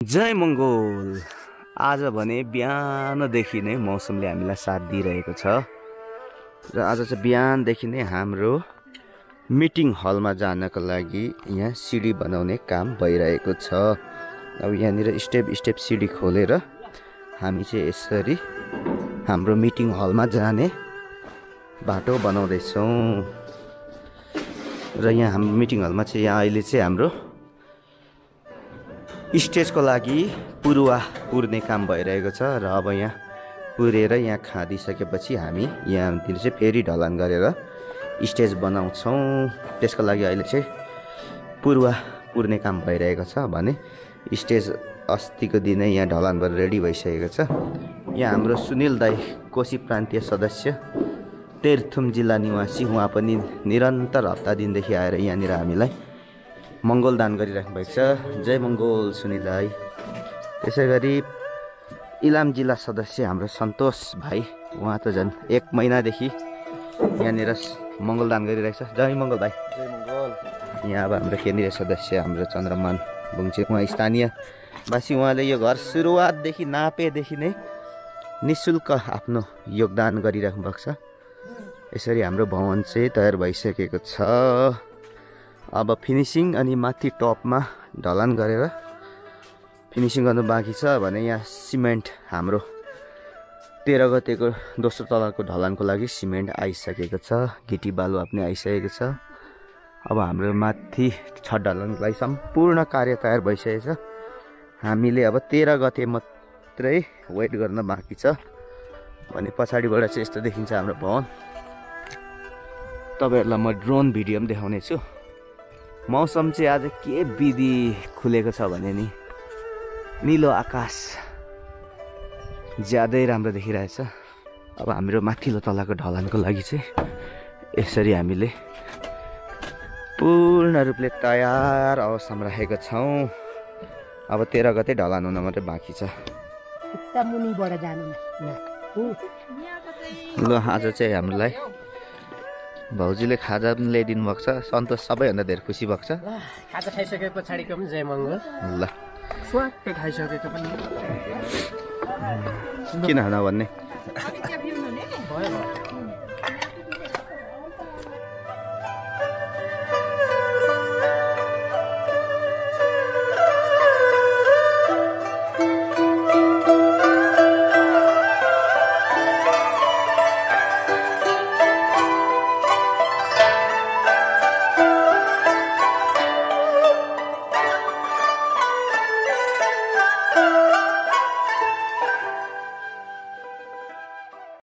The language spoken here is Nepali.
जय मङ्गोल। आज भने बिहानदेखि नै मौसमले हामीलाई साथ दिइरहेको छ र आज चाहिँ बिहानदेखि नै हाम्रो मिटिङ हलमा जानको लागि यहाँ सिडी बनाउने काम भइरहेको छ। अब यहाँनिर स्टेप स्टेप सिडी खोलेर हामी चाहिँ यसरी हाम्रो मिटिङ हलमा जाने बाटो बनाउँदैछौँ। र यहाँ हाम्रो मिटिङ हलमा चाहिँ यहाँ अहिले चाहिँ हाम्रो स्टेजको लागि पुरुवा पुर्ने काम भइरहेको छ र अब यहाँ पुरेर यहाँ खाँदिसकेपछि हामी यहाँतिर चाहिँ फेरि ढलान गरेर स्टेज बनाउँछौँ। त्यसको लागि अहिले चाहिँ पुरुवा पुर्ने काम भइरहेको छ भने स्टेज अस्तिको दिनै यहाँ ढलान भएर रेडी भइसकेको छ। यहाँ हाम्रो सुनिल दाई कोशी प्रान्तीय सदस्य तेह्रथुम जिल्ला निवासी, उहाँ पनि निरन्तर हप्ता दिनदेखि आएर यहाँनिर हामीलाई मङ्गोल दान गरिराख्नु भएको छ। जय मङ्गोल सुनिल दाई। त्यसै गरी इलाम जिल्ला सदस्य हाम्रो सन्तोष भाइ, उहाँ त झन् 1 महिनादेखि यहाँनिर मङ्गल दान गरिरहेको छ। जय मङ्गल भाइ। जय मङ्गल। यहाँ अब हाम्रो केन्द्रीय सदस्य हाम्रो चन्द्रमान बुङचे, उहाँ स्थानीयवासी, उहाँले यो घर सुरुवातदेखि नापेदेखि नै निःशुल्क आफ्नो योगदान गरिराख्नु भएको छ। यसरी हाम्रो भवन चाहिँ तयार भइसकेको छ। अब फिनिसिङ अनि माथि टपमा ढलान गरेर फिनिसिङ गर्नु बाँकी छ भने यहाँ सिमेन्ट हाम्रो 13 गतेको दोस्रो तलाको ढलानको लागि सिमेन्ट आइसकेको छ। गिटी बालुवा पनि आइसकेको छ। अब हाम्रो माथि छत ढलानको लागि सम्पूर्ण कार्य तयार भइसकेको छ। हामीले अब 13 गते मात्रै वेट गर्न बाँकी छ भने पछाडिबाट चाहिँ यस्तो देखिन्छ हाम्रो भवन। तपाईँहरूलाई म ड्रोन भिडियो पनि देखाउने छु। मौसम चाहिँ आज के विधि खुलेको छ भने नि निलो आकाश ज्यादै राम्रो देखिरहेछ। अब हाम्रो माथिल्लो तलाको ढलानको लागि चाहिँ यसरी हामीले पूर्ण रूपले तयार अवस्थामा राखेका छौँ। अब 13 गते ढलान हुन मात्रै बाँकी छ। ल आज चाहिँ हामीलाई भाउजूले खाजा पनि ल्याइदिनु भएको छ। सन्तोष सबैभन्दा धेरै खुसी भएको छ। खाजा खाइसके पछाडिको पनि जय मङ्गल। ल स्वाटै खाइसकेको पनि किन खान भन्ने भयो।